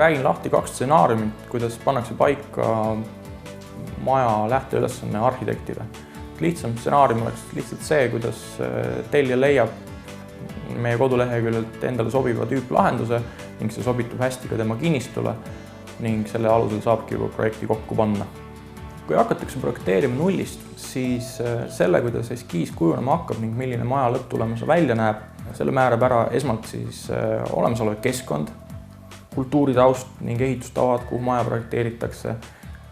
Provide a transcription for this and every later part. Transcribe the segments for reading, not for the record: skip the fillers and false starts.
Räägin lahti 2 stsenaariumit, kuidas pannakse paika maja lähteülesanne arhitektile. Lihtsam stsenaarium oleks lihtsalt see, kuidas tellija leiab meie koduleheküljelt endale sobiva tüüplahenduse ning see sobitub hästi ka tema kinnistule ning selle alusel saabki juba projekti kokku panna. Kui hakatakse projekteerima nullist, siis selle, kuidas eskiis kujunema hakkab ning milline maja lõpptulemus välja näeb, selle määrab ära esmalt siis olemasolev keskkond, kultuuritaust ning ehitustavad, kuhu maja projekteeritakse,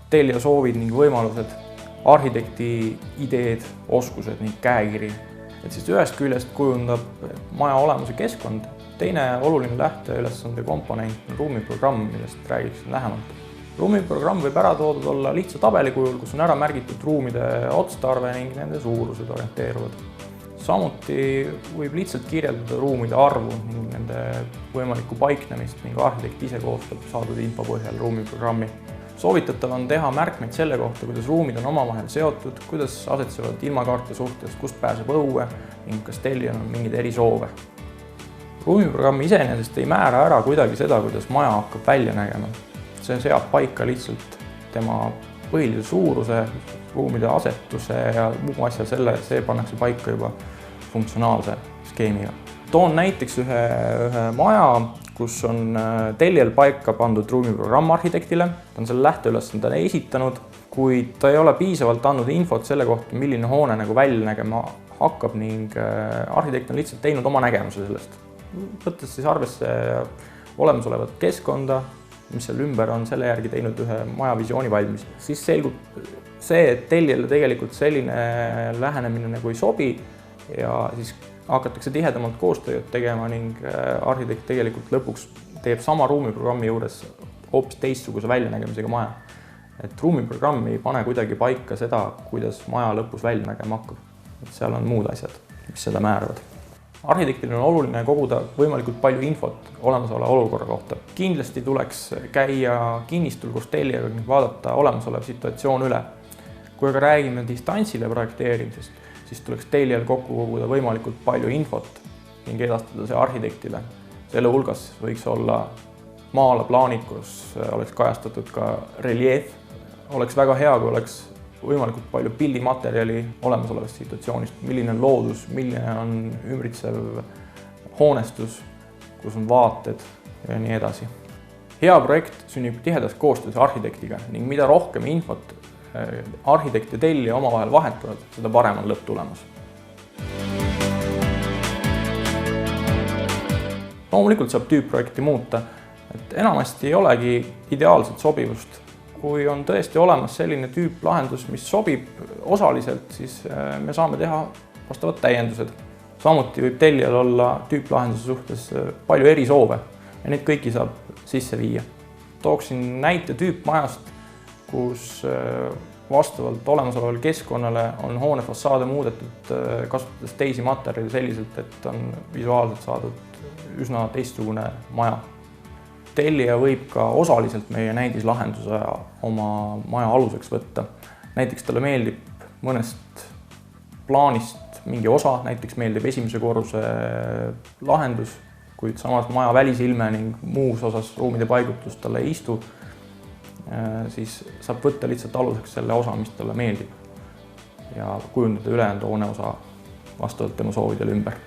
tellija soovid ning võimalused, arhitekti ideed, oskused ning käekiri. Et siis ühest küljest kujundab maja olemuse keskkond, teine oluline lähteülesande komponent on ruumiprogramm, millest räägiksin lähemalt. Ruumiprogramm võib ära toodud olla lihtsa tabeli kujul, kus on ära märgitud ruumide otstarve ning nende suurused orienteeruvad. Samuti võib lihtsalt kirjeldada ruumide arvu ning nende võimalikku paiknemist ning arhitekt ise koostab saadud info põhjal ruumiprogrammi. Soovitatav on teha märkmeid selle kohta, kuidas ruumid on omavahel seotud, kuidas asetsevad ilmakaarte suhtes, kust pääseb õue ning kas tellijal on mingeid erisoove. Ruumiprogramm iseenesest ei määra ära kuidagi seda, kuidas maja hakkab välja nägema. See seab paika lihtsalt tema põhilise suuruse, ruumide asetuse ja muu asja see pannakse paika juba funktsionaalse skeemiga. Toon näiteks ühe maja, kus on tellijal paika pandud ruumiprogramm arhitektile. Ta on selle lähteülesandele esitanud, kuid ta ei ole piisavalt andnud infot selle kohta, milline hoone välja nägema hakkab ning arhitekt on lihtsalt teinud oma nägemuse sellest. Võttes siis arvesse olemasolevat keskkonda, mis seal ümber on, selle järgi teinud ühe maja visiooni valmis. Siis selgub see, et tellijale tegelikult selline lähenemine ei sobi ja siis hakatakse tihedamalt koostööd tegema ning arhitekt tegelikult lõpuks teeb sama ruumiprogrammi juures hoopis teistsuguse väljanägemisega maja. Et ruumiprogramm ei pane kuidagi paika seda, kuidas maja lõpus välja nägema hakkab. Et seal on muud asjad, mis seda määravad. Arhitektil on oluline koguda võimalikult palju infot olemasoleva olukorra kohta. Kindlasti tuleks käia kinnistul koos tellijaga ning vaadata olemasolev situatsioon üle. Kui aga räägime distantsile projekteerimisest, siis tuleks tellijal kokku koguda võimalikult palju infot ning edastada see arhitektile. Selle hulgas võiks olla maalaplaanid, kus oleks kajastatud ka reljeef. Oleks väga hea, kui oleks võimalikult palju pildimaterjali olemasolevast situatsioonist, milline on loodus, milline on ümbritsev hoonestus, kus on vaated ja nii edasi. Hea projekt sünnib tihedas koostöös arhitektiga ning mida rohkem infot arhitekt ja tellija omavahel vahetavad, seda parem on lõpptulemus. Loomulikult saab tüüpprojekti muuta, et enamasti ei olegi ideaalset sobivust. Kui on tõesti olemas selline tüüplahendus, mis sobib osaliselt, siis me saame teha vastavad täiendused. Samuti võib tellijal olla tüüplahenduse suhtes palju erisoove ja neid kõiki saab sisse viia. Tooksin näite tüüpmajast, kus vastavalt olemasolevale keskkonnale on hoone fassaade muudetud kasutades teisi materjali selliselt, et on visuaalselt saadud üsna teistsugune maja. Tellija võib ka osaliselt meie näidislahenduse oma maja aluseks võtta. Näiteks talle meeldib mõnest plaanist mingi osa, näiteks meeldib esimese korruse lahendus, kuid samas maja välisilme ning muus osas ruumide paigutus talle ei istu, siis saab võtta lihtsalt aluseks selle osa, mis talle meeldib ja kujundada ülejäänud hoone osa vastavalt tema soovidele ümber.